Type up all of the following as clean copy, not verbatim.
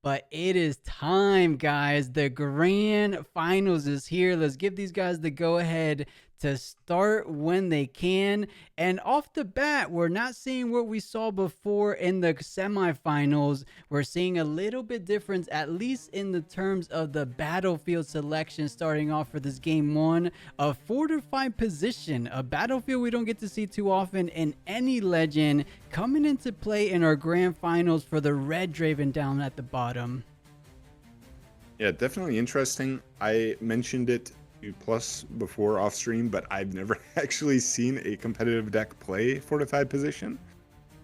But it is time, guys. The grand finals is here. Let's give these guys the go ahead to start when they can. And off the bat, we're not seeing what we saw before in the semifinals. We're seeing a little bit difference, at least in the terms of the battlefield selection starting off for this game one. A fortified position, a battlefield we don't get to see too often in any legend, coming into play in our grand finals for the red Draven down at the bottom. Yeah, definitely interesting. I mentioned it to Plus before off stream, but I've never actually seen a competitive deck play fortified position.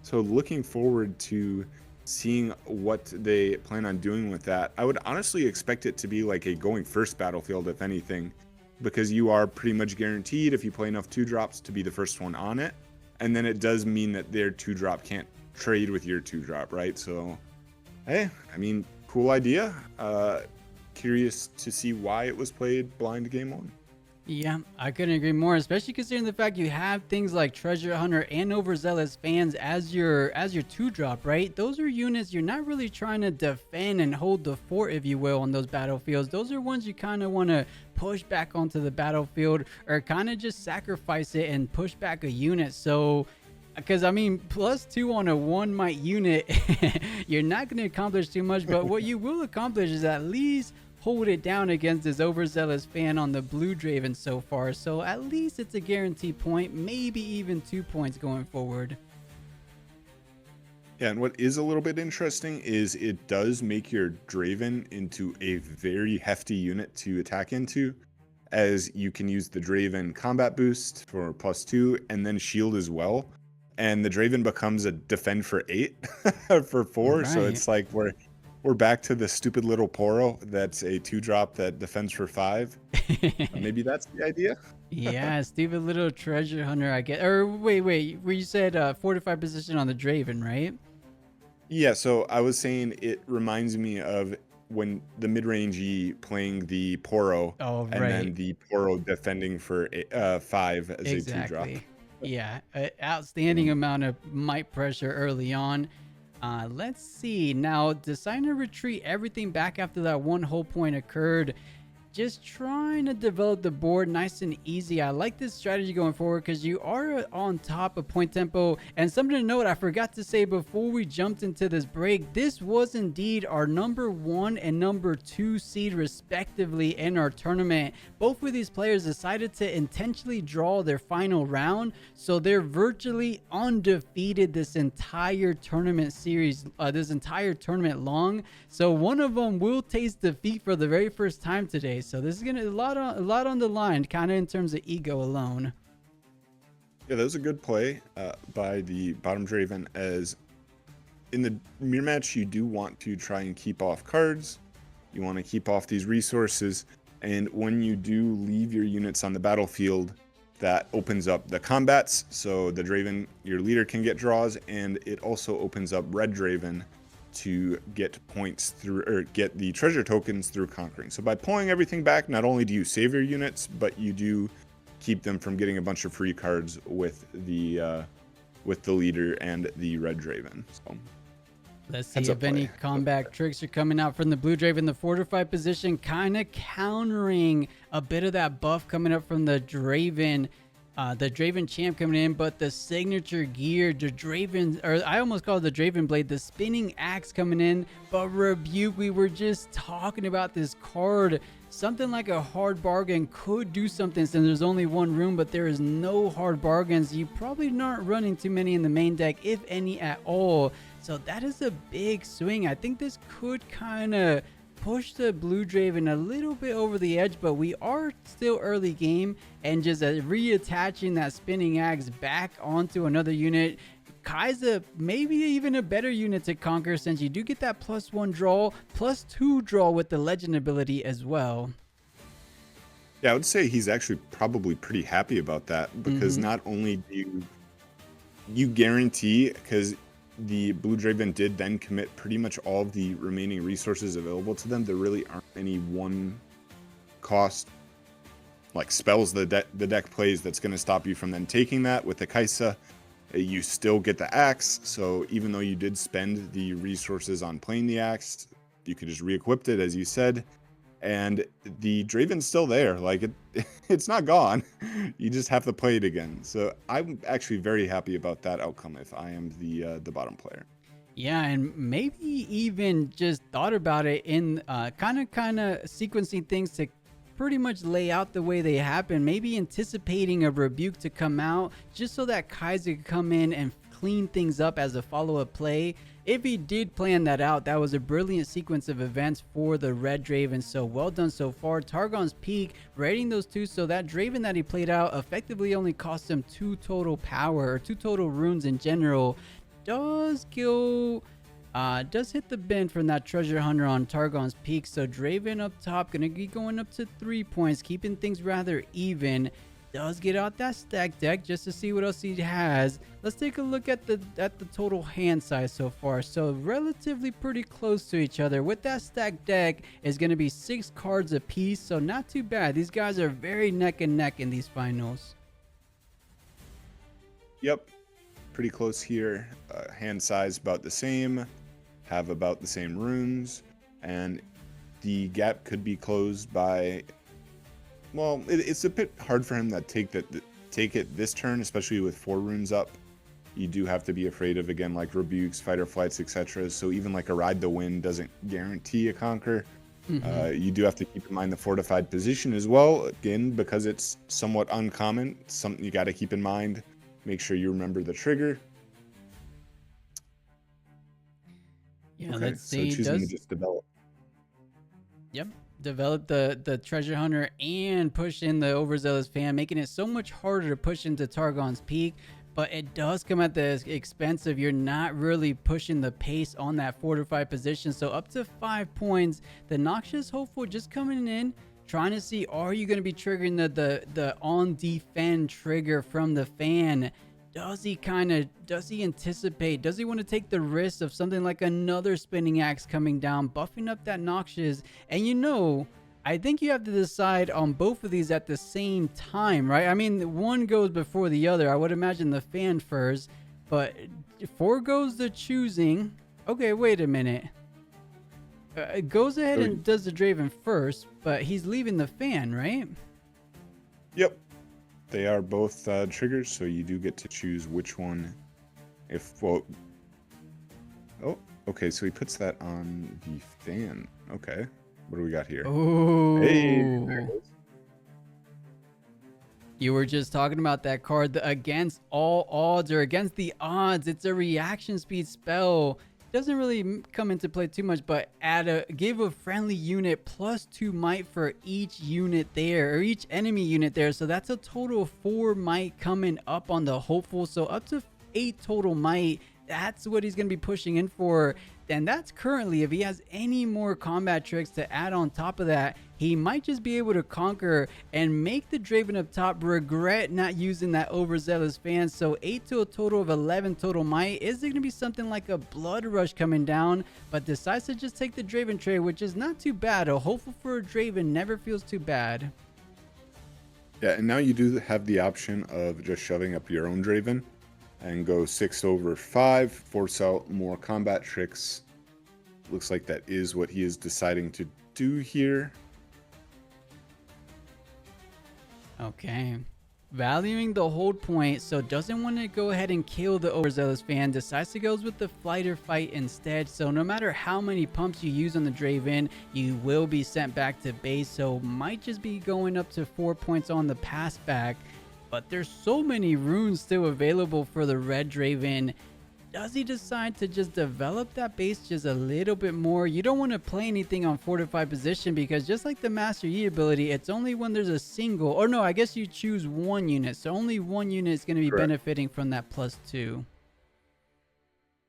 So looking forward to seeing what they plan on doing with that. I would honestly expect it to be like a going first battlefield, if anything, because you are pretty much guaranteed if you play enough 2-drops to be the first one on it. And then it does mean that their 2-drop can't trade with your 2-drop, right? So, hey, I mean, cool idea. Curious to see why it was played blind game one. Yeah, I couldn't agree more, especially considering the fact you have things like Treasure Hunter and Overzealous Fans as your 2-drop, right? Those are units you're not really trying to defend and hold the fort, if you will, on those battlefields. Those are ones you kind of want to push back onto the battlefield or kind of just sacrifice it and push back a unit. So because I mean, +2 on a 1 might unit, you're not going to accomplish too much, but what you will accomplish is at least hold it down against this Overzealous Fan on the blue Draven so far. So at least it's a guaranteed point, maybe even 2 points going forward. Yeah, and what is a little bit interesting is it does make your Draven into a very hefty unit to attack into, as you can use the Draven combat boost for +2 and then shield as well. And the Draven becomes a defend for 8 for 4. Right. So it's like we're back to the stupid little Poro that's a 2-drop that defends for 5. Maybe that's the idea. Yeah, stupid little treasure hunter, I guess. Or wait, where you said fortified position on the Draven, right? Yeah, so I was saying it reminds me of when the mid-range playing the Poro, Oh, and then right. the Poro defending for 5 as a 2-drop. Exactly. Yeah, outstanding amount of might pressure early on. Let's see. Now, deciding to retreat everything back after that one whole point occurred. Just trying to develop the board nice and easy. I like this strategy going forward because you are on top of point tempo. And something to note, I forgot to say before we jumped into this break, this was indeed our number 1 and number 2 seed respectively in our tournament. Both of these players decided to intentionally draw their final round, so they're virtually undefeated this entire tournament series, this entire tournament long. So one of them will taste defeat for the very first time today. So this is gonna a lot on the line, kind of in terms of ego alone. Yeah, that was a good play by the bottom Draven, as in the mirror match you do want to try and keep off cards. You want to keep off these resources, and when you do leave your units on the battlefield, that opens up the combats, so the Draven, your leader, can get draws, and it also opens up red Draven to get points through, or get the treasure tokens through conquering. So by pulling everything back, not only do you save your units, but you do keep them from getting a bunch of free cards with the leader and the red Draven. So let's see if any combat tricks are coming out from the blue Draven. The fortified position kind of countering a bit of that buff coming up from the Draven champ coming in, but the signature gear, the Draven, or I almost call it the Draven blade, the spinning axe coming in. But Rebuke, we were just talking about this card. Something like a hard bargain could do something since there's only one room, but there is no hard bargains. You probably aren't running too many in the main deck, if any at all. So that is a big swing. I think this could kind of push the blue Draven a little bit over the edge, but we are still early game, and just reattaching that spinning axe back onto another unit. Kai'Sa, maybe even a better unit to conquer, since you do get that +1 draw, +2 draw with the legend ability as well. Yeah, I would say he's actually probably pretty happy about that, because not only do you guarantee, because the blue Draven did then commit pretty much all of the remaining resources available to them. There really aren't any one cost like spells the deck plays that's going to stop you from then taking that. With the Kai'Sa, you still get the axe, so even though you did spend the resources on playing the axe, you could just re-equip it, as you said, and the Draven's still there. Like it's not gone. You just have to play it again. So I'm actually very happy about that outcome if I am the bottom player. Yeah, and maybe even just thought about it in kind of sequencing things to pretty much lay out the way they happen. Maybe anticipating a rebuke to come out just so that Kaiser could come in and clean things up as a follow-up play. If he did plan that out, that was a brilliant sequence of events for the red Draven. So well done so far. Targon's Peak, raiding those two, so that Draven that he played out effectively only cost him 2 total power, or 2 total runes in general. Does hit the bin from that treasure hunter on Targon's Peak. So Draven up top gonna be going up to 3 points, keeping things rather even. Does get out that stack deck just to see what else he has. Let's take a look at the total hand size so far. So relatively pretty close to each other. With that stack deck is going to be 6 cards a piece, so not too bad. These guys are very neck and neck in these finals. Yep, pretty close here. Hand size about the same, have about the same runes, and the gap could be closed by, well, it's a bit hard for him to take it this turn, especially with 4 runes up. You do have to be afraid of, again, like rebukes, fight or flights, etc. So even like a ride the wind doesn't guarantee a conquer. You do have to keep in mind the fortified position as well, again, because it's somewhat uncommon. Something you got to keep in mind. Make sure you remember the trigger. Yeah, okay, let's see. So choosing to just develop. Yep. Develop the treasure hunter and push in the overzealous fan, making it so much harder to push into Targon's Peak. But it does come at the expense of you're not really pushing the pace on that fortified position. So up to 5 points. The Noxious Hopeful just coming in, trying to see, are you going to be triggering the on defend trigger from the fan? Does he anticipate? Does he want to take the risk of something like another spinning axe coming down, buffing up that Noxious? And I think you have to decide on both of these at the same time, right? I mean, one goes before the other. I would imagine the fan first, but foregoes the choosing. Okay, wait a minute. It goes ahead and does the Draven first, but he's leaving the fan, right? Yep. They are both triggers, so you do get to choose which one. Oh, okay, so he puts that on the fan. Okay, what do we got here? Oh, hey, there it is. You were just talking about that card, against all odds, or against the odds. It's a reaction speed spell. Doesn't really come into play too much, but give a friendly unit +2 might for each unit there, or each enemy unit there. So that's a total of 4 might coming up on the hopeful. So up to 8 total might. That's what he's going to be pushing in for. And that's currently, if he has any more combat tricks to add on top of that, he might just be able to conquer and make the Draven up top regret not using that overzealous fan. So 8 to a total of 11 total might. Is there going to be something like a blood rush coming down, but decides to just take the Draven trade, which is not too bad. A hopeful for a Draven never feels too bad. Yeah, and now you do have the option of just shoving up your own Draven and go 6 over 5, force out more combat tricks. Looks like that is what he is deciding to do here. Okay. Valuing the hold point, so doesn't want to go ahead and kill the overzealous fan. Decides to go with the flight or fight instead. So no matter how many pumps you use on the Draven, you will be sent back to base. So might just be going up to 4 points on the pass back. But there's so many runes still available for the red Draven. Does he decide to just develop that base just a little bit more? You don't want to play anything on fortified position, because just like the Master Yi ability, it's only when there's a single, or no, I guess you choose one unit. So only one unit is going to be benefiting from that +2.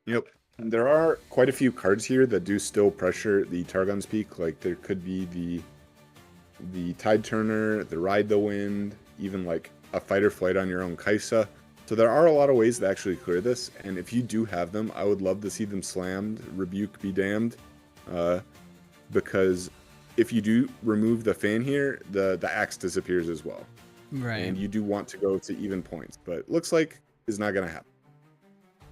Yep. And there are quite a few cards here that do still pressure the Targon's Peak. Like there could be the Tide Turner, the Ride the Wind, even like a fight or flight on your own Kaisa. So there are a lot of ways to actually clear this, and if you do have them, I would love to see them slammed. Rebuke be damned, because if you do remove the fan here, the axe disappears as well. Right. And you do want to go to even points, but looks like it's not going to happen.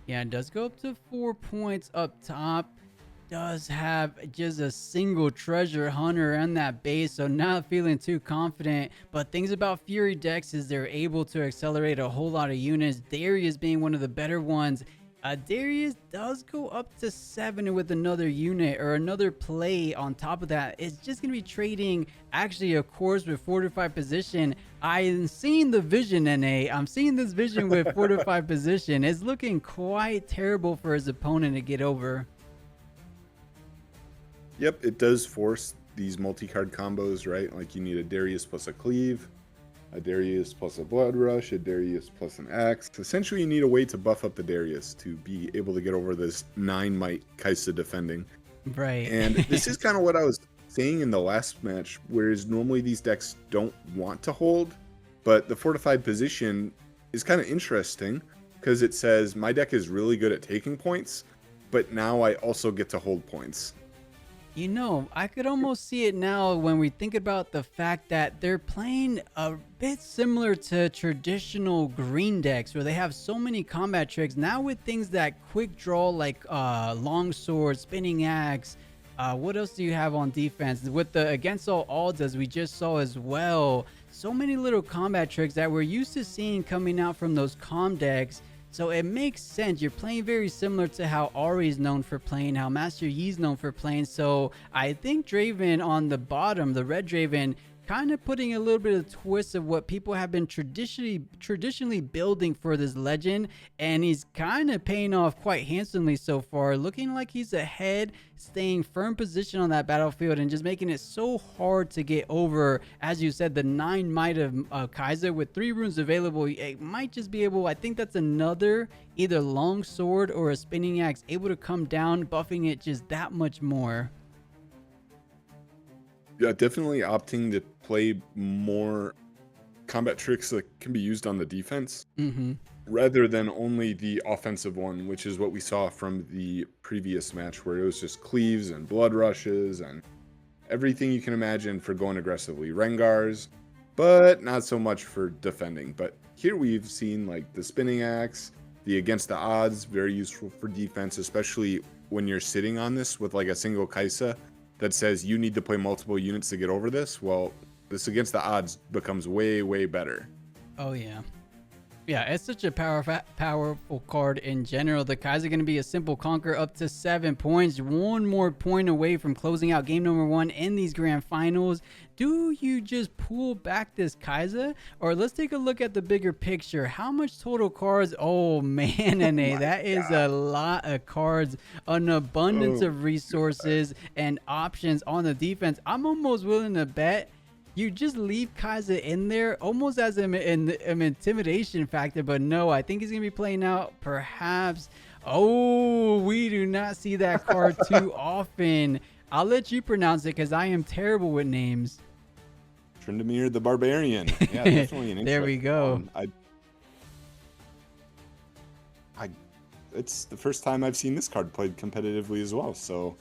Yeah, it does go up to 4 points up top. does have just a single treasure hunter on that base, so not feeling too confident. But things about Fury decks is they're able to accelerate a whole lot of units, Darius being one of the better ones. Darius does go up to 7 with another unit or another play on top of that. It's just going to be trading, actually, of course, with fortified position. I'm seeing the vision, NA. I'm seeing this vision with fortified position. It's looking quite terrible for his opponent to get over. Yep, it does force these multi-card combos, right? Like you need a Darius plus a Cleave, a Darius plus a Blood Rush, a Darius plus an Axe. Essentially, you need a way to buff up the Darius to be able to get over this 9 might Kai'Sa defending. Right. And this is kind of what I was saying in the last match, whereas normally these decks don't want to hold, but the fortified position is kind of interesting because it says my deck is really good at taking points, but now I also get to hold points. You know, I could almost see it now when we think about the fact that they're playing a bit similar to traditional green decks where they have so many combat tricks. Now with things that quick draw like longsword, spinning axe, what else do you have on defense? With the against all odds, as we just saw as well, so many little combat tricks that we're used to seeing coming out from those com decks. So it makes sense. You're playing very similar to how Ari is known for playing, how Master Yi's known for playing. So I think Draven on the bottom, the red Draven, kind of putting a little bit of twist of what people have been traditionally building for this legend, and he's kind of paying off quite handsomely so far, looking like he's ahead, staying firm position on that battlefield and just making it so hard to get over. As you said, the 9 might of Kai'Sa with 3 runes available, it might just be able, I think that's another either long sword or a spinning axe able to come down, buffing it just that much more. Yeah, definitely opting to play more combat tricks that can be used on the defense rather than only the offensive one, which is what we saw from the previous match where it was just cleaves and blood rushes and everything you can imagine for going aggressively. Rengars, but not so much for defending. But here we've seen like the spinning axe, the against the odds, very useful for defense, especially when you're sitting on this with like a single Kai'Sa that says you need to play multiple units to get over this. Well, this against the odds becomes way, way better. Oh, yeah. Yeah, it's such a powerful card in general. The Kai'Sa going to be a simple conquer up to 7 points. 1 more point away from closing out game number 1 in these grand finals. Do you just pull back this Kai'Sa? Or let's take a look at the bigger picture. How much total cards? Oh, man, NA, that is a lot of cards. An abundance of resources and options on the defense. I'm almost willing to bet you just leave Kai'Sa in there almost as an intimidation factor, but no, I think he's going to be playing out perhaps. Oh, we do not see that card too often. I'll let you pronounce it because I am terrible with names. Tryndamere the Barbarian. Yeah, definitely an interesting There we go. It's the first time I've seen this card played competitively as well, so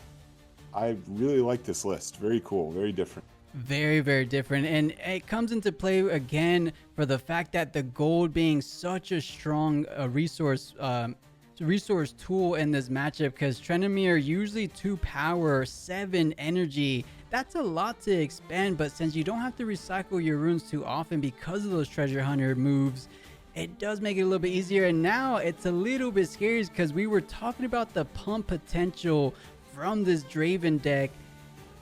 I really like this list. Very cool, very different. Very, very different, and it comes into play again for the fact that the gold being such a strong resource tool in this matchup, because Tryndamere usually 2 power, 7 energy. That's a lot to expend, but since you don't have to recycle your runes too often because of those treasure hunter moves, it does make it a little bit easier. And now it's a little bit scary because we were talking about the pump potential from this Draven deck.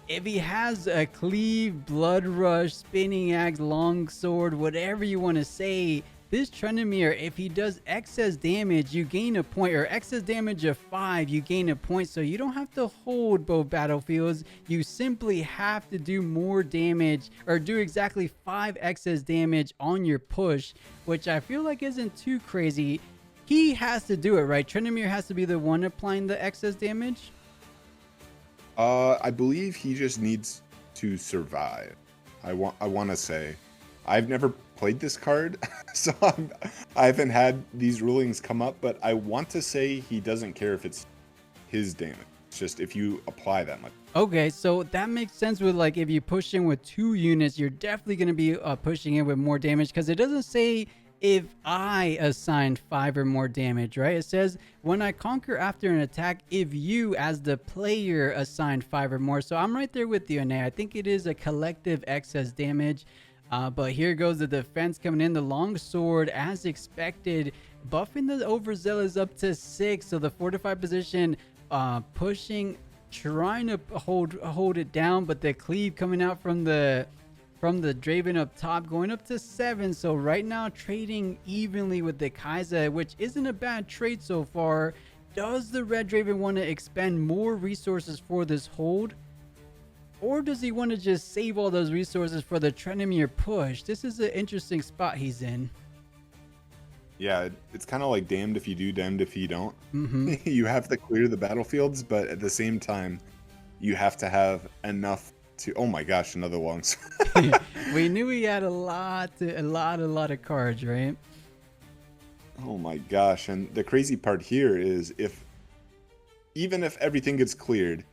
If he has a cleave, blood rush, spinning axe, longsword, whatever you want to say, this Tryndamere, if he does excess damage, you gain a point, or excess damage of 5, you gain a point. So you don't have to hold both battlefields. You simply have to do more damage, or do exactly 5 excess damage on your push, which I feel like isn't too crazy. He has to do it, right? Tryndamere has to be the one applying the excess damage. I believe he just needs to survive. I want to say, I've never played this card, so I haven't had these rulings come up, but I want to say he doesn't care if it's his damage. It's just if you apply that much. Okay, so that makes sense with like if you push in with 2 units, you're definitely going to be pushing in with more damage, because it doesn't say if I assign 5 or more damage, right? It says when I conquer after an attack, if you as the player assign 5 or more. So I'm right there with you, Ane. I think it is a collective excess damage. But here goes the defense coming in. The longsword, as expected, buffing the overzealous up to 6. So the fortified position pushing, trying to hold it down, but the cleave coming out from the Draven up top, going up to 7. So right now trading evenly with the Kai'Sa, which isn't a bad trade so far. Does the red Draven want to expend more resources for this hold, or does he want to just save all those resources for the Trendemir push? This is an interesting spot he's in. Yeah, it's kind of like damned if you do, damned if you don't. Mm-hmm. You have to clear the battlefields, but at the same time, you have to have enough to. Oh my gosh, another long sword. We knew he had a lot of cards, right? Oh my gosh, and the crazy part here is even if everything gets cleared,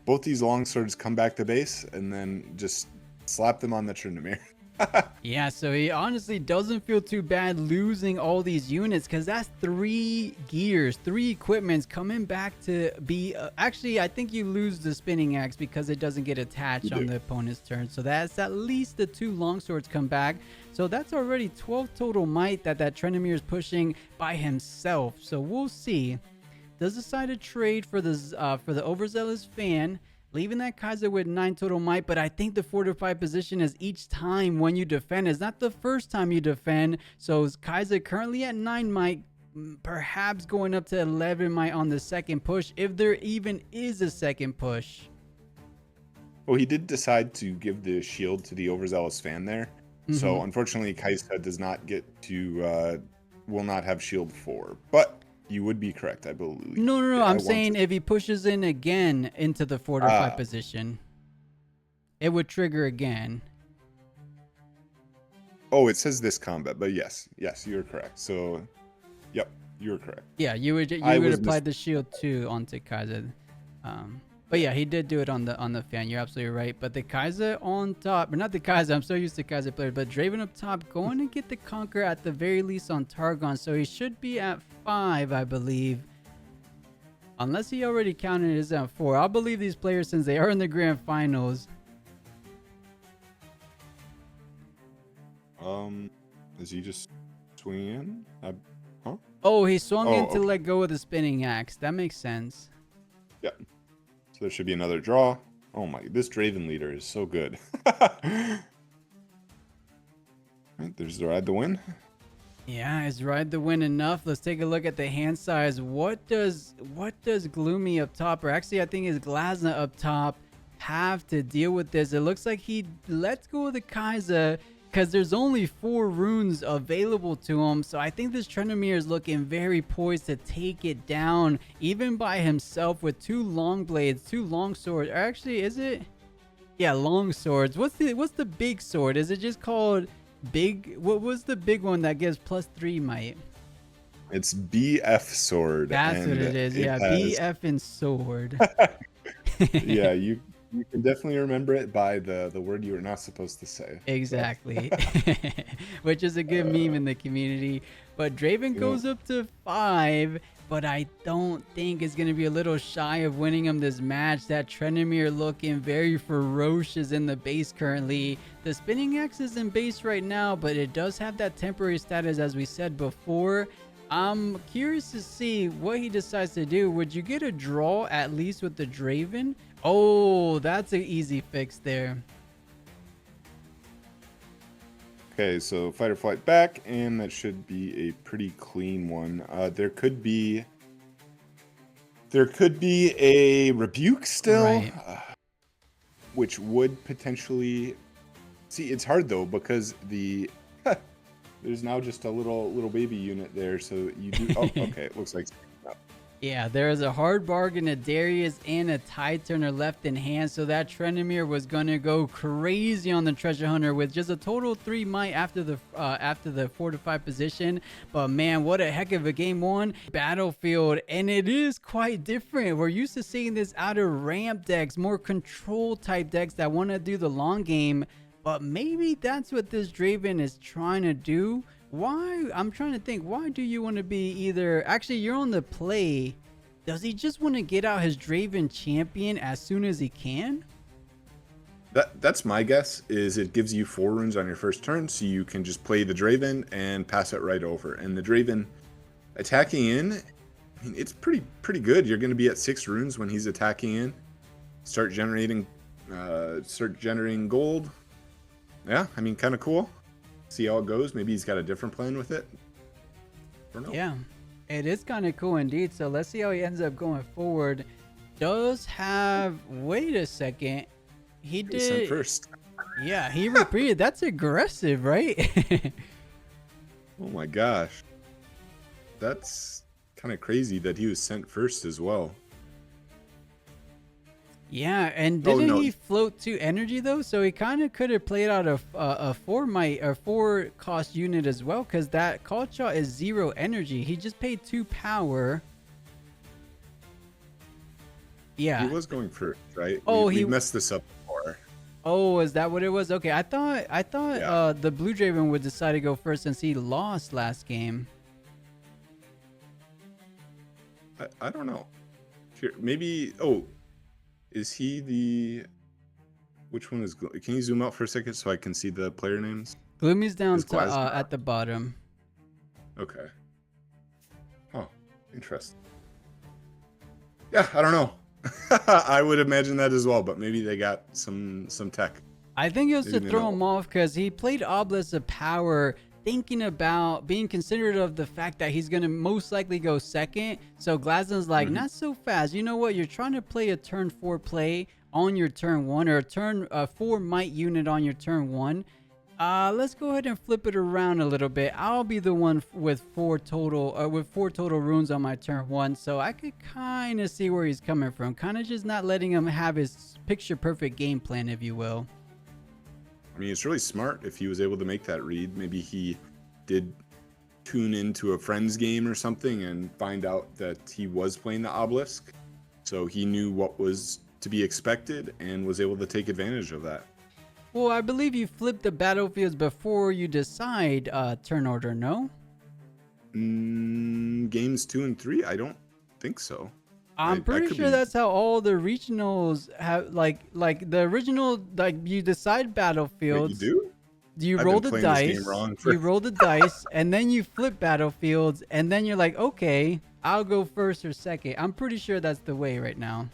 both these longswords come back to base and then just slap them on the Trendemir. Yeah, so he honestly doesn't feel too bad losing all these units, because that's 3 gears, 3 equipments coming back to be actually, I think you lose the spinning axe because it doesn't get attached on the opponent's turn. So that's at least the 2 longswords come back. So that's already 12 total might that Trendemir is pushing by himself. So we'll see. Does decide to trade for the overzealous fan, leaving that Kai'Sa with 9 total might. But I think the fortified position is each time when you defend is not the first time you defend. So Kai'Sa currently at 9 might, perhaps going up to 11 might on the second push, if there even is a second push. Well, he did decide to give the shield to the overzealous fan there. So unfortunately, Kai'Sa does not get to, will not have shield 4. But you would be correct, I believe. No. I'm saying if he pushes in again into the fortified position, it would trigger again. Oh, it says this combat, but yes, you're correct. So, yep, you're correct. Yeah, you would apply the shield 2 onto Kai'Sa. But yeah, he did do it on the fan. You're absolutely right. But the Kai'Sa on top, or not the Kai'Sa, I'm so used to Kai'Sa players, but Draven up top going to get the conquer at the very least on Targon. So he should be at 5, I believe. Unless he already counted his at 4. I'll believe these players since they are in the grand finals. Is he just swinging in? Huh? Oh, he swung in to let go of the spinning axe. That makes sense. Yeah. So there should be another draw. Oh my, this Draven leader is so good. Right, there's the ride the win. Yeah, is ride the win enough? Let's take a look at the hand size. What does Gloomy up top, or actually I think is Glasna up top, have to deal with this? It looks like he lets go of the Kai'Sa because there's only 4 runes available to him. So I think this Trendemir is looking very poised to take it down, even by himself with 2 long blades, 2 long swords. Or actually, is it? Yeah, long swords. What's the big sword? Is it just called big? What was the big one that gives +3 might? It's BF sword. That's what it is. Yeah, BF and sword. Yeah, you can definitely remember it by the word you were not supposed to say. Exactly. Which is a good meme in the community. But Draven goes up to 5, but I don't think it's going to be a little shy of winning him this match. That Trendemir looking very ferocious in the base currently. The spinning axe is in base right now, but it does have that temporary status as we said before. I'm curious to see what he decides to do. Would you get a draw at least with the Draven? Oh, that's an easy fix there. Okay, so fight or flight back, and that should be a pretty clean one. There could be a rebuke still, right. Which would potentially. See, it's hard though because there's now just a little baby unit there, so you do. Oh, okay, it looks like. Yeah, there is a hard bargain, a Darius and a Tide Turner left in hand, so that Trendemir was gonna go crazy on the Treasure Hunter with just a total 3 might after the fortified position. But man, what a heck of a game 1 battlefield, and it is quite different. We're used to seeing this out of ramp decks, more control type decks that want to do the long game. But maybe that's what this Draven is trying to do Why? I'm trying to think. Why do you want to be either? Actually, you're on the play. Does he just want to get out his Draven champion as soon as he can? That's my guess. Is it gives you 4 runes on your first turn, so you can just play the Draven and pass it right over. And the Draven attacking in, I mean, it's pretty good. You're going to be at 6 runes when he's attacking in. Start generating gold. Yeah, I mean, kind of cool. See how it goes. Maybe he's got a different plan with it. I don't know. Yeah, it is kind of cool indeed. So let's see how he ends up going forward. Does have. Wait a second. He did. Sent first. Yeah, he repeated. That's aggressive, right? Oh my gosh. That's kind of crazy that he was sent first as well. Yeah, and didn't he float 2 energy though? So he kind of could have played out a 4 cost unit as well, because that call shot is 0 energy. He just paid 2 power. Yeah, He was going first, right? Oh, we he messed this up before. Oh, is that what it was? Okay, I thought Yeah. the Blue Draven would decide to go first since he lost last game. I don't know. Here, maybe. Oh, is he the? Which one is? Can you zoom out for a second so I can see the player names? Gloomy's down Is to Glasgow- at the bottom. Okay. Huh. Interesting. Yeah, I don't know. I would imagine that as well, but maybe they got some tech. I think it was Maybe to they throw know. him off because he played Obelisk of Power, thinking about being considerate of the fact that he's gonna most likely go second. So Glaston's like, not so fast. You know what? You're trying to play a turn 4 play on your turn 1, or a turn 4 might unit on your turn 1. Let's go ahead and flip it around a little bit. I'll be the one with 4 total runes on my turn 1, so I could kind of see where he's coming from. Kind of just not letting him have his picture perfect game plan, if you will. I mean, it's really smart if he was able to make that read. Maybe he did tune into a friend's game or something and find out that he was playing the Obelisk, so he knew what was to be expected and was able to take advantage of that. Well, I believe you flip the battlefields before you decide turn order, no? Games 2 and 3, I don't think so. I'm pretty sure that's how all the regionals have, like the original, like you decide battlefields. Wait, you do? You I've roll been the playing this game dice. wrong for- You roll the dice, and then you flip battlefields, and then you're like, okay, I'll go first or second. I'm pretty sure that's the way right now.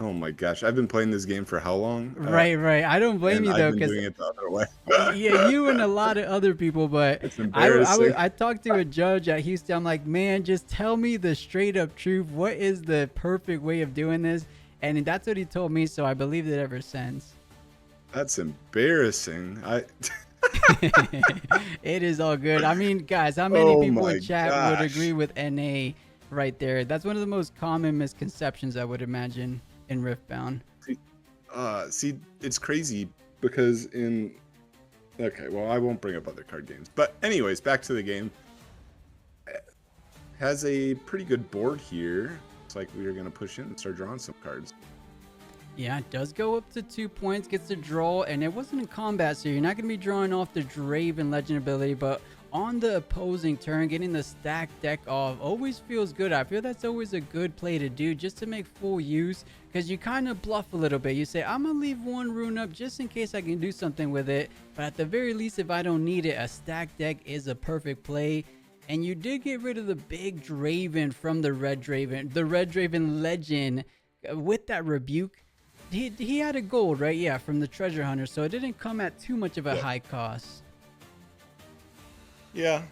Oh my gosh, I've been playing this game for how long? Right. I don't blame you though, I've been because doing it the other way. yeah, you and a lot of other people, but It's embarrassing. I talked to a judge at Houston. I'm like, man, just tell me the straight up truth. What is the perfect way of doing this? And that's what he told me, so I believed it ever since. That's embarrassing. It is all good. I mean, guys, how many Oh people my in chat would gosh. agree with NA right there? That's one of the most common misconceptions, I would imagine, in Riftbound. See, it's crazy because okay, well, I won't bring up other card games. But anyways, back to the game. Has a pretty good board here. It's like we are going to push in and start drawing some cards. Yeah, it does go up to 2 points, gets to draw, and it wasn't in combat, so you're not going to be drawing off the Draven legend ability, but on the opposing turn, getting the stacked deck off always feels good. I feel that's always a good play to do, just to make full use, because you kind of bluff a little bit. You say, I'm going to leave 1 rune up just in case I can do something with it, but at the very least, if I don't need it, a stacked deck is a perfect play. And you did get rid of the big Draven from the Red Draven legend with that rebuke. He had a gold, right? Yeah, from the treasure hunter, so it didn't come at too much of a high cost. Yeah.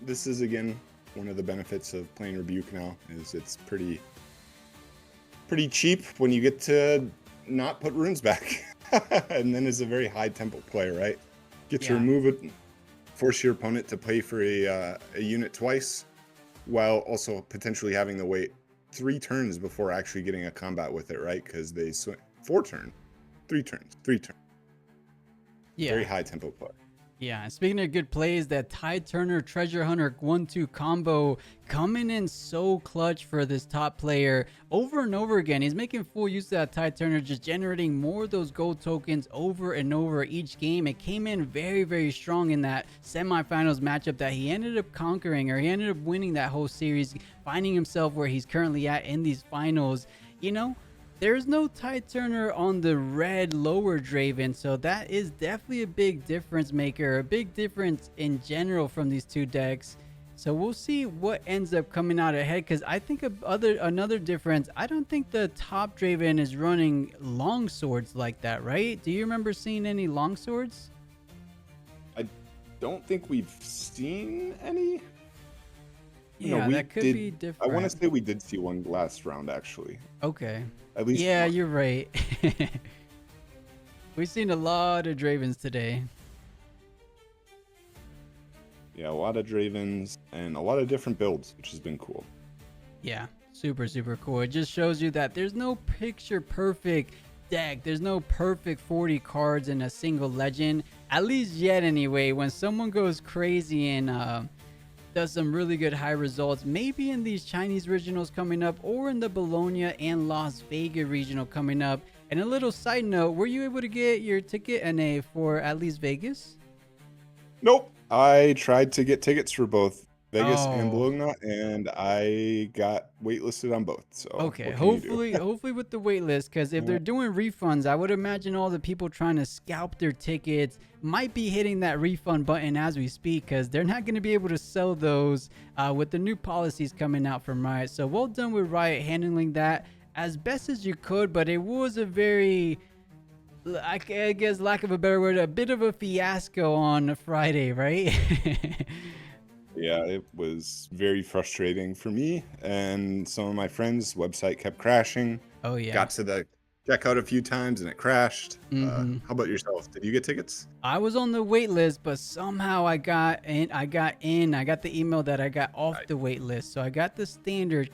This is, again, one of the benefits of playing Rebuke now, is it's pretty cheap when you get to not put runes back. And then it's a very high tempo play, right? Get to remove it, force your opponent to pay for a unit twice, while also potentially having to wait 3 turns before actually getting a combat with it, right? Because they swing 4 turns, 3 turns. Yeah. Very high tempo play. Yeah, and speaking of good plays, that Tide Turner Treasure Hunter 1-2 combo coming in so clutch for this top player over and over again. He's making full use of that Tide Turner, just generating more of those gold tokens over and over each game. It came in very, very strong in that semifinals matchup that he ended up conquering, or he ended up winning that whole series, finding himself where he's currently at in these finals. You know, there's no Tide Turner on the red lower Draven, so that is definitely a big difference maker, a big difference in general from these two decks. So we'll see what ends up coming out ahead, because I think another difference, I don't think the top Draven is running long swords like that, right? Do you remember seeing any long swords? I don't think we've seen any. Yeah, we that could be different. I want to say we did see one last round, actually. Okay. At least yeah, one. you're right. We've seen a lot of Dravens today. Yeah, a lot of Dravens and a lot of different builds, which has been cool. Yeah, super, super cool. It just shows you that there's no picture perfect deck. There's no perfect 40 cards in a single legend, at least yet anyway. When someone goes crazy and does some really good high results, maybe in these Chinese regionals coming up, or in the Bologna and Las Vegas regional coming up. And a little side note, were you able to get your ticket NA for at least Vegas? Nope. I tried to get tickets for both Vegas and Oh. Bologna, and I got waitlisted on both. So Okay, what can you do? hopefully with the wait list, because if they're doing refunds, I would imagine all the people trying to scalp their tickets might be hitting that refund button as we speak, because they're not going to be able to sell those with the new policies coming out from Riot. So well done with Riot handling that as best as you could, but it was a very, I guess, lack of a better word, a bit of a fiasco on Friday, right? Yeah, it was very frustrating for me and some of my friends. Website kept crashing. Oh yeah. Got to the checkout a few times and it crashed. How about yourself? Did you get tickets? I was on the wait list, but somehow I got in. I got the email that I got off the wait list, so I got the standard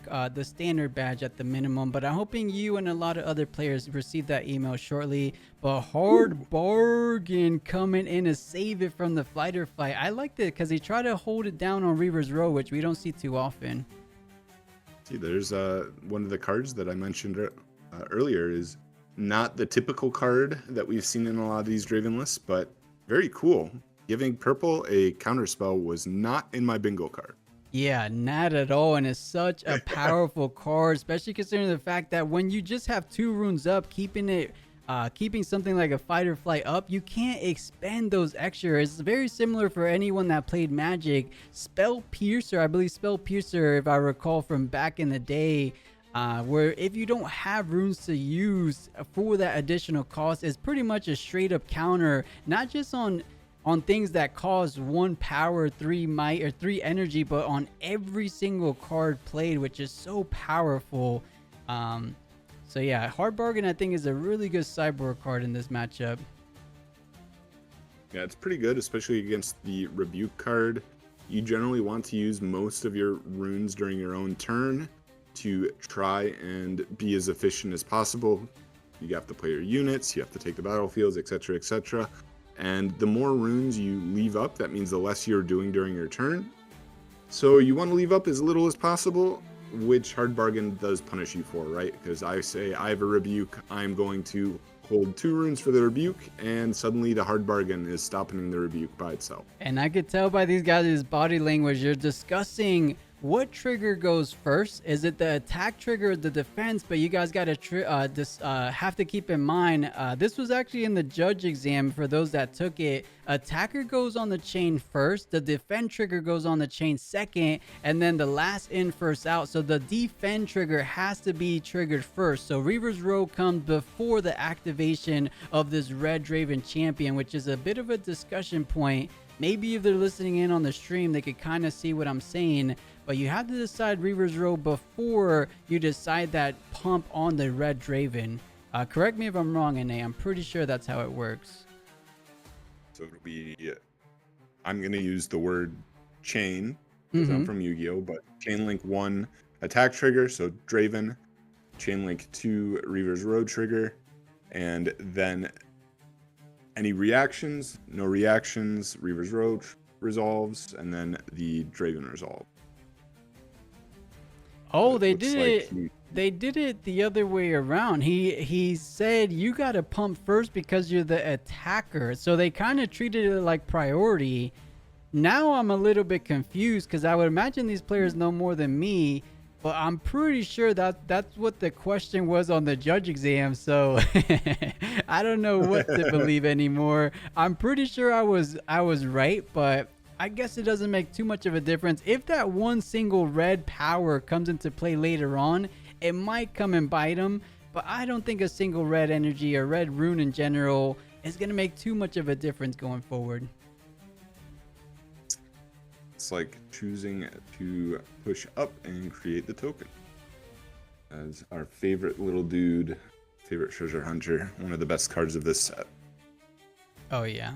badge at the minimum. But I'm hoping you and a lot of other players receive that email shortly. But hard bargain coming in to save it from the fighter fight. I liked it because he tried to hold it down on Reaver's Row, which we don't see too often. See, there's one of the cards that I mentioned earlier is not the typical card that we've seen in a lot of these Draven lists, but very cool. Giving purple a counterspell was not in my bingo card. Yeah, not at all, and it's such a powerful card, especially considering the fact that when you just have 2 runes up, keeping something like a fight or flight up, you can't expend those extras. It's very similar for anyone that played Magic. Spell Piercer, I believe Spell Piercer, if I recall from back in the day, where if you don't have runes to use for that additional cost, is pretty much a straight up counter, not just on things that cost 1 power, 3 might, or 3 energy, but on every single card played, which is so powerful. So yeah, Hard Bargain I think is a really good sideboard card in this matchup. Yeah, it's pretty good, especially against the Rebuke card. You generally want to use most of your runes during your own turn to try and be as efficient as possible. You have to play your units, you have to take the battlefields, etc., etc. And the more runes you leave up, that means the less you're doing during your turn. So you want to leave up as little as possible, which Hard Bargain does punish you for, right? Because I say I have a Rebuke, I'm going to hold 2 runes for the Rebuke, and suddenly the Hard Bargain is stopping the Rebuke by itself. And I could tell by these guys' body language, you're discussing what trigger goes first. Is it the attack trigger or the defense? But you guys got to have to keep in mind, this was actually in the judge exam for those that took it. Attacker goes on the chain first, the defend trigger goes on the chain second, and then the last in first out. So the defend trigger has to be triggered first. So Reaver's Row comes before the activation of this red Draven champion, which is a bit of a discussion point. Maybe if they're listening in on the stream, they could kind of see what I'm saying. But you have to decide Reaver's Row before you decide that pump on the red Draven. Correct me if I'm wrong, NA. I'm pretty sure that's how it works. So it'll be, I'm going to use the word chain, because I'm from Yu-Gi-Oh! But Chain Link 1 attack trigger, so Draven. Chain Link 2 Reaver's Row trigger. And then Any reactions? No reactions. Reaver's Roach resolves, and then the Draven resolve. Oh, It they looks did like it. They did it the other way around. He said you got to pump first because you're the attacker. So they kind of treated it like priority. Now I'm a little bit confused because I would imagine these players know more than me, but I'm pretty sure that that's what the question was on the judge exam. So I don't know what to believe anymore. I'm pretty sure I was right, but I guess it doesn't make too much of a difference. If that one single red power comes into play later on, it might come and bite him, but I don't think a single red energy or red rune in general is going to make too much of a difference going forward. It's like choosing to push up and create the token. As our favorite little dude, favorite treasure hunter, one of the best cards of this set. Oh yeah.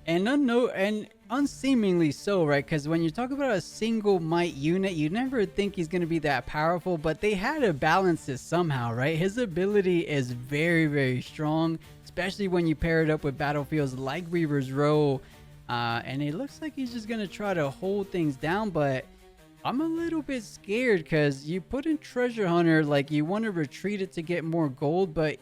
And unseemingly so, right? Because when you talk about a single might unit, you never think he's going to be that powerful, but they had to balance it somehow, right? His ability is very, very strong, especially when you pair it up with battlefields like Reaver's Row. And it looks like he's just going to try to hold things down, but I'm a little bit scared because you put in Treasure Hunter, like you want to retreat it to get more gold, but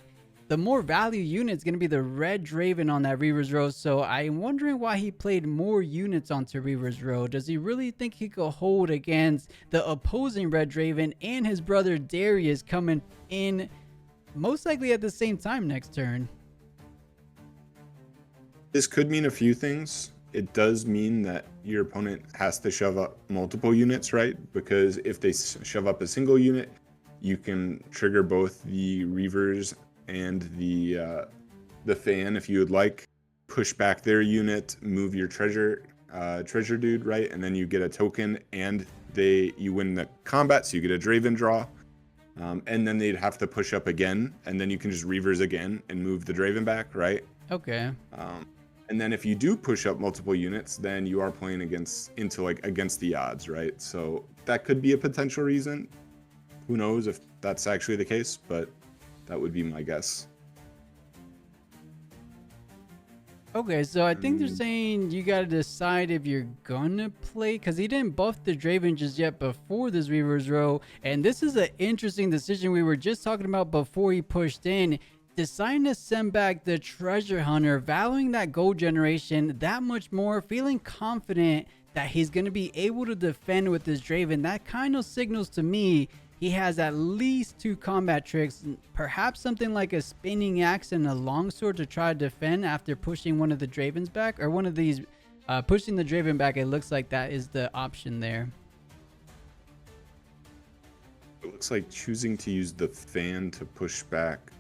the more value unit is going to be the red Draven on that Reaver's Row. So I'm wondering why he played more units onto Reaver's Row. Does he really think he could hold against the opposing red Draven and his brother Darius coming in most likely at the same time next turn? This could mean a few things. It does mean that your opponent has to shove up multiple units, right? Because if they shove up a single unit, you can trigger both the Reavers and the fan if you would like. Push back their unit, move your treasure dude, right? And then you get a token, and you win the combat, so you get a Draven draw. And then they'd have to push up again, and then you can just Reavers again and move the Draven back, right? Okay. And then if you do push up multiple units, then you are playing against the odds, right? So that could be a potential reason. Who knows if that's actually the case, but that would be my guess. Okay, so I think they're saying you got to decide if you're gonna play, because he didn't buff the Draven just yet before this Reaver's Row, and this is an interesting decision we were just talking about before he pushed in. Deciding to send back the Treasure Hunter, valuing that gold generation that much more, feeling confident that he's going to be able to defend with this Draven. That kind of signals to me he has at least 2 combat tricks, perhaps something like a spinning axe and a longsword to try to defend after pushing one of the Dravens back, or one of these pushing the Draven back. It looks like that is the option there. It looks like choosing to use the fan to push back.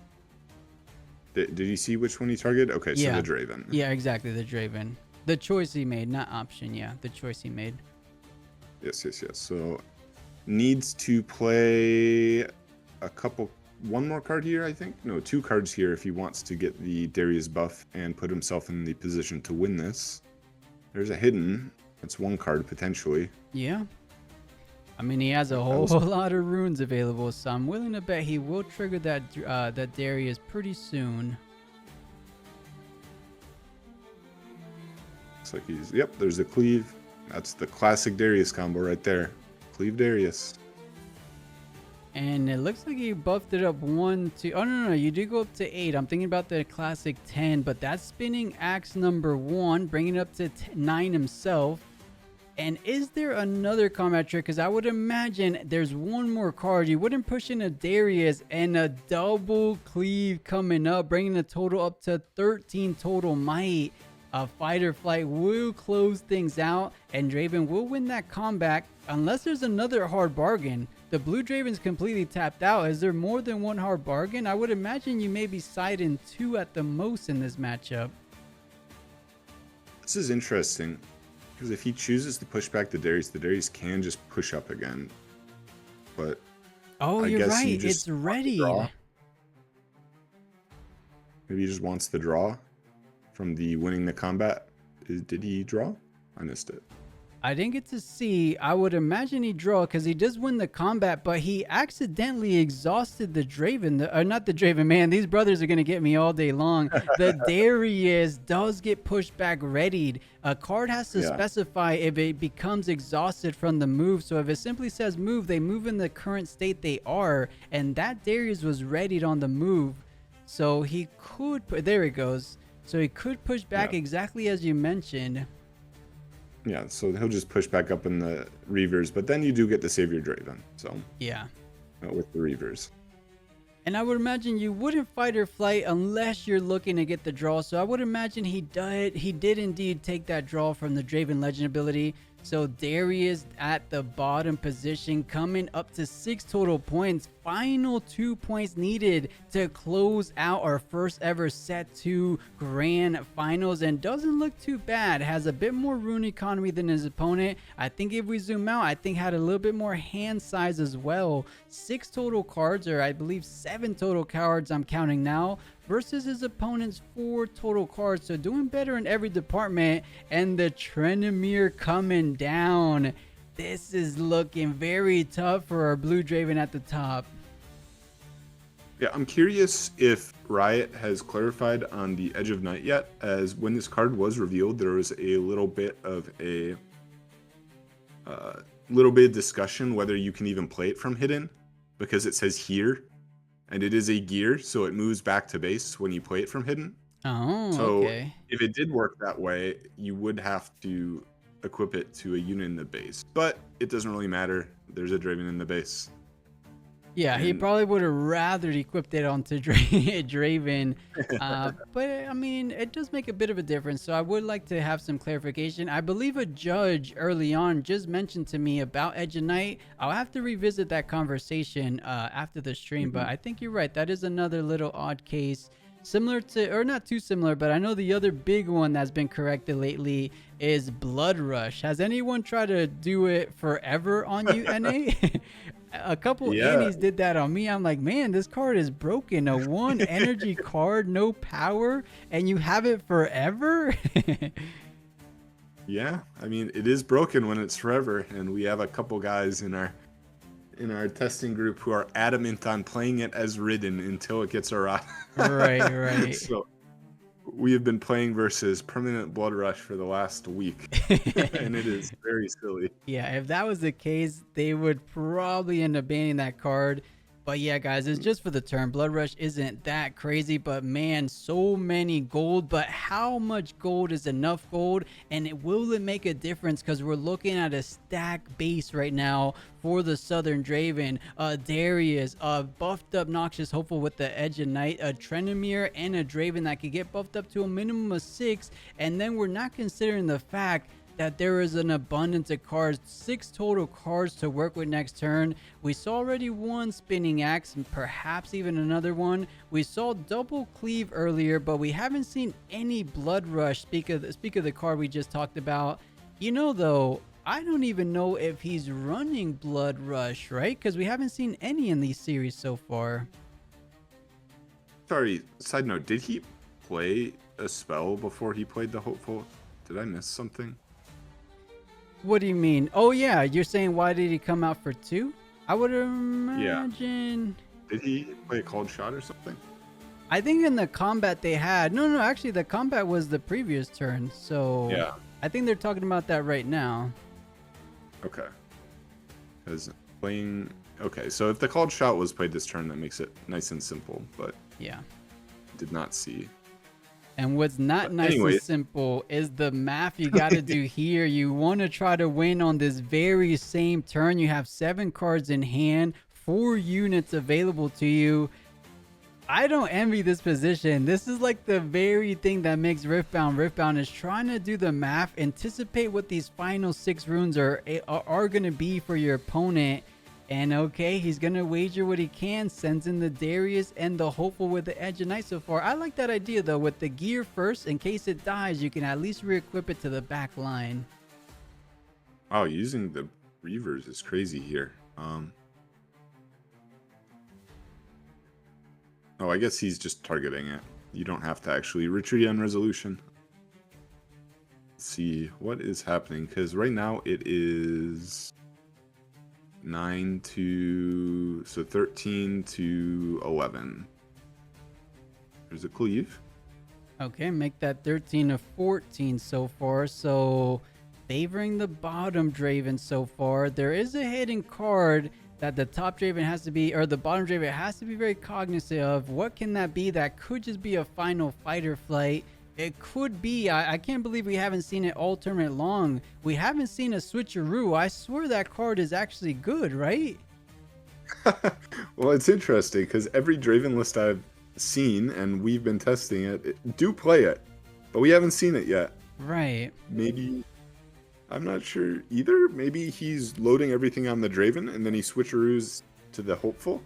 Did you see which one he targeted? Okay, so the Draven. Yeah, exactly, the Draven. The choice he made, not option. Yeah, the choice he made. Yes. So needs to play one more card here, I think. No, 2 cards here if he wants to get the Darius buff and put himself in the position to win this. There's a hidden. That's 1 card potentially. Yeah. I mean, he has a whole lot of runes available, so I'm willing to bet he will trigger that Darius pretty soon. Looks like there's the cleave. That's the classic Darius combo right there. Cleave Darius. And it looks like he buffed it up 1, 2. Oh, no, you do go up to 8. I'm thinking about the classic 10, but that's spinning axe number 1, bringing it up to 9 himself. And is there another combat trick? Because I would imagine there's 1 more card. You wouldn't push in a Darius and a double cleave coming up, bringing the total up to 13 total might. A fight or flight will close things out, and Draven will win that combat unless there's another hard bargain. The blue Draven's completely tapped out. Is there more than 1 hard bargain? I would imagine you may be siding 2 at the most in this matchup. This is interesting. Because if he chooses to push back the Darius can just push up again. But oh, you're right. It's ready. Maybe he just wants the draw from the winning the combat. Did he draw? I missed it. I didn't get to see. I would imagine he draw because he does win the combat, but he accidentally exhausted the Draven. Not the Draven, man. These brothers are going to get me all day long. The Darius does get pushed back readied. A card has to Yeah. specify if it becomes exhausted from the move. So if it simply says move, they move in the current state they are. And that Darius was readied on the move. So he could, there it goes. So he could push back exactly as you mentioned. Yeah, so he'll just push back up in the Reavers, but then you do get to save your Draven. So Yeah. with the Reavers. And I would imagine you wouldn't fight or flight unless you're looking to get the draw. So I would imagine he did indeed take that draw from the Draven Legend ability. So Darius at the bottom position, coming up to 6 total points. Final 2 points needed to close out our first ever Set 2 Grand Finals. And doesn't look too bad. Has a bit more rune economy than his opponent. I think if we zoom out, I think had a little bit more hand size as well. 6 total cards, or I believe 7 total cards I'm counting now, versus his opponent's 4 total cards. So doing better in every department. And the Trenimir coming down. This is looking very tough for our blue Draven at the top. Yeah, I'm curious if Riot has clarified on the Edge of Night yet, as when this card was revealed, there was a little bit of discussion whether you can even play it from hidden, because it says here, and it is a gear, so it moves back to base when you play it from hidden. Oh, So okay. if it did work that way, you would have to equip it to a unit in the base, but it doesn't really matter. There's a Draven in the base. Yeah, he And- probably would have rather equipped it onto Draven. But I mean, it does make a bit of a difference. So I would like to have some clarification. I believe a judge early on just mentioned to me about Edge of Night. I'll have to revisit that conversation after the stream. But I think you're right. That is another little odd case. Similar to, or not too similar, but I know the other big one that's been corrected lately is Blood Rush. Has anyone tried to do it forever on you, NA? A couple Annies did that on me. I'm like, man, this card is broken. A 1 energy card, no power, and you have it forever? Yeah, I mean, it is broken when it's forever, and we have a couple guys in our testing group who are adamant on playing it as ridden until it gets a rot. Right. So we have been playing versus Permanent Blood Rush for the last week, and it is very silly. Yeah, if that was the case, they would probably end up banning that card. But yeah, guys, it's just for the turn. Blood Rush isn't that crazy, but man, so many gold. But how much gold is enough gold? And will it make a difference? Because we're looking at a stack base right now for the Southern Draven. Darius, buffed up Noxious Hopeful with the Edge of Night, a Trenimir, and a Draven that could get buffed up to a minimum of 6. And then we're not considering the fact that there is an abundance of cards, 6 total cards to work with next turn. We saw already 1 Spinning Axe and perhaps even another one. We saw Double Cleave earlier, but we haven't seen any Blood Rush. Speak of the card we just talked about. You know, though, I don't even know if he's running Blood Rush, right? Because we haven't seen any in these series so far. Sorry, side note, did he play a spell before he played the Hopeful? Did I miss something? What do you mean? Oh yeah, you're saying why did he come out for 2? I would imagine. Did he play a cold shot or something? I think in the combat they had. No, actually the combat was the previous turn. So Yeah. I think they're talking about that right now. Okay. Because playing. Okay, so if the called shot was played this turn, that makes it nice and simple, but Yeah. did not see. And what's not But nice anyway. and simple is the math you got to do here. You want to try to win on this very same turn. You have 7 cards in hand, 4 units available to you. I don't envy this position. This is like the very thing that makes Riftbound. Riftbound is trying to do the math, anticipate what these final 6 runes are going to be for your opponent. And okay, he's going to wager what he can, sends in the Darius and the Hopeful with the Edge of Night so far. I like that idea though, with the gear first, in case it dies, you can at least re-equip it to the back line. Wow, using the Reavers is crazy here. Oh, I guess he's just targeting it. You don't have to actually retreat on resolution. Let's see what is happening, because right now it is 13 to 11. There's a cleave. Okay, make that 13 to 14 so far. So favoring the bottom Draven so far. There is a hidden card that the top Draven has to be, or the bottom Draven has to be very cognizant of. What can that be? That could just be a final fighter flight. It could be. I can't believe we haven't seen it all tournament long. We haven't seen a switcheroo. I swear that card is actually good, right? Well, it's interesting because every Draven list I've seen and we've been testing it do play it, but we haven't seen it yet. Right. Maybe, I'm not sure either. Maybe he's loading everything on the Draven and then he switcheroos to the hopeful,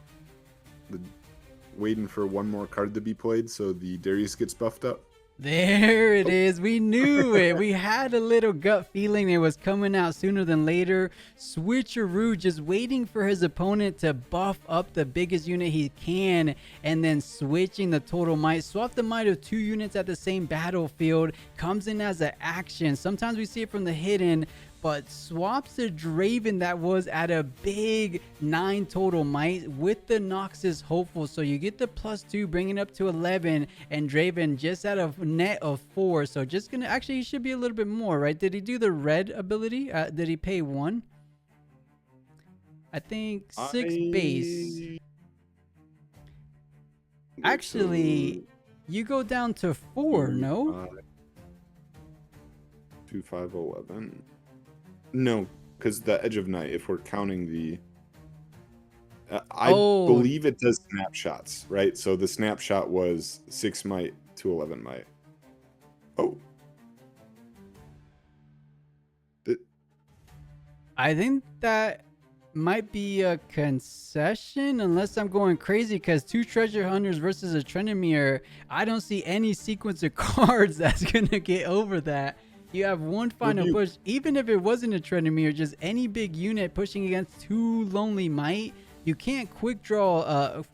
waiting for one more card to be played so the Darius gets buffed up. There it is. We knew it. We had a little gut feeling it was coming out sooner than later. Switcheroo just waiting for his opponent to buff up the biggest unit he can and then switching the total might. Swap the might of 2 units at the same battlefield. Comes in as an action. Sometimes we see it from the hidden, but swaps the Draven that was at a big 9 total might with the Noxus hopeful. So you get the +2, bringing it up to 11, and Draven just at a net of 4. So just gonna, actually he should be a little bit more, right? Did he do the red ability? Did he pay 1? I think 6 base. Actually, you go down to 4, no? 2, 5, 11. No, because the Edge of Night, if we're counting the... I believe it does snapshots, right? So the snapshot was 6 might to 11 might. Oh. I think that might be a concession, unless I'm going crazy, because 2 treasure hunters versus a Trendemir. I don't see any sequence of cards that's going to get over that. You have one final push, even if it wasn't a Trendemir, just any big unit pushing against 2 lonely might. You can't quick draw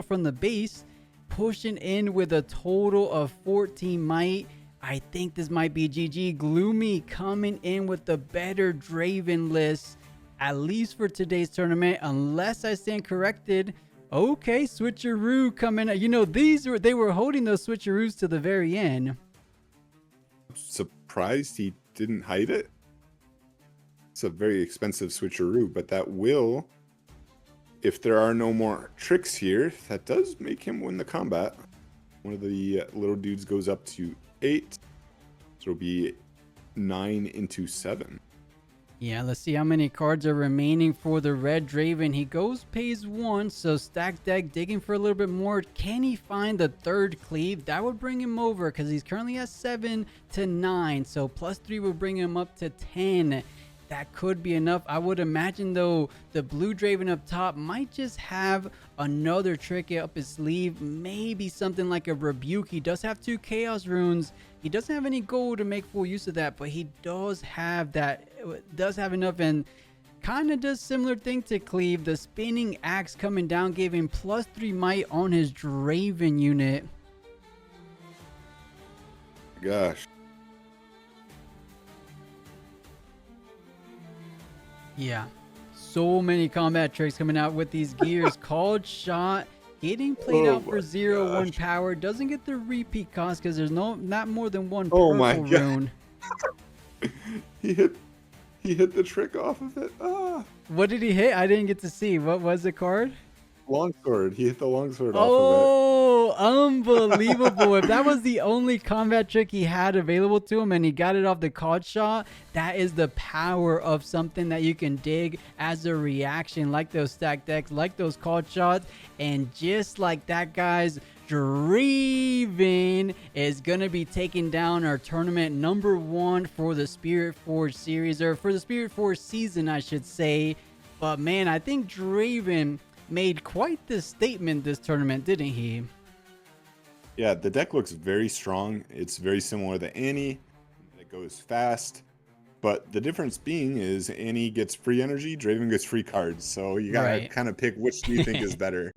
from the base, pushing in with a total of 14 might. I think this might be GG. Gloomy coming in with the better Draven list, at least for today's tournament, unless I stand corrected. Okay, switcheroo coming. You know, they were holding those switcheroos to the very end. Surprised he didn't hide it. It's a very expensive switcheroo, but that will, if there are no more tricks here, that does make him win the combat. One of the little dudes goes up to 8, so it'll be 9 into 7. Yeah, let's see how many cards are remaining for the red Draven. He pays 1, so stack deck, digging for a little bit more. Can he find the 3rd cleave? That would bring him over because he's currently at 7 to 9, so +3 would bring him up to 10. That could be enough. I would imagine, though, the blue Draven up top might just have another trick up his sleeve. Maybe something like a Rebuke. He does have 2 Chaos Runes. He doesn't have any gold to make full use of that, but he does have that, does have enough, and kind of does similar thing to Cleave. The spinning axe coming down gave him +3 might on his Draven unit. Gosh. Yeah, so many combat tricks coming out with these gears. Called shot, getting played out for 0/1 power. Doesn't get the repeat cost because there's not more than 1 purple rune. He hit the trick off of it. Ah. What did he hit? I didn't get to see. What was the card? Longsword. He hit the longsword off of it. Oh, unbelievable. If that was the only combat trick he had available to him and he got it off the called shot, that is the power of something that you can dig as a reaction, like those stack decks, like those called shots. And just like that, guys, Draven is going to be taking down our tournament #1 for the Spiritforged series, or for the Spiritforged season, I should say. But man, I think Draven made quite the statement this tournament, didn't he? Yeah, the deck looks very strong. It's very similar to Annie. It goes fast. But the difference being is Annie gets free energy, Draven gets free cards. So you gotta kind of pick which do you think is better.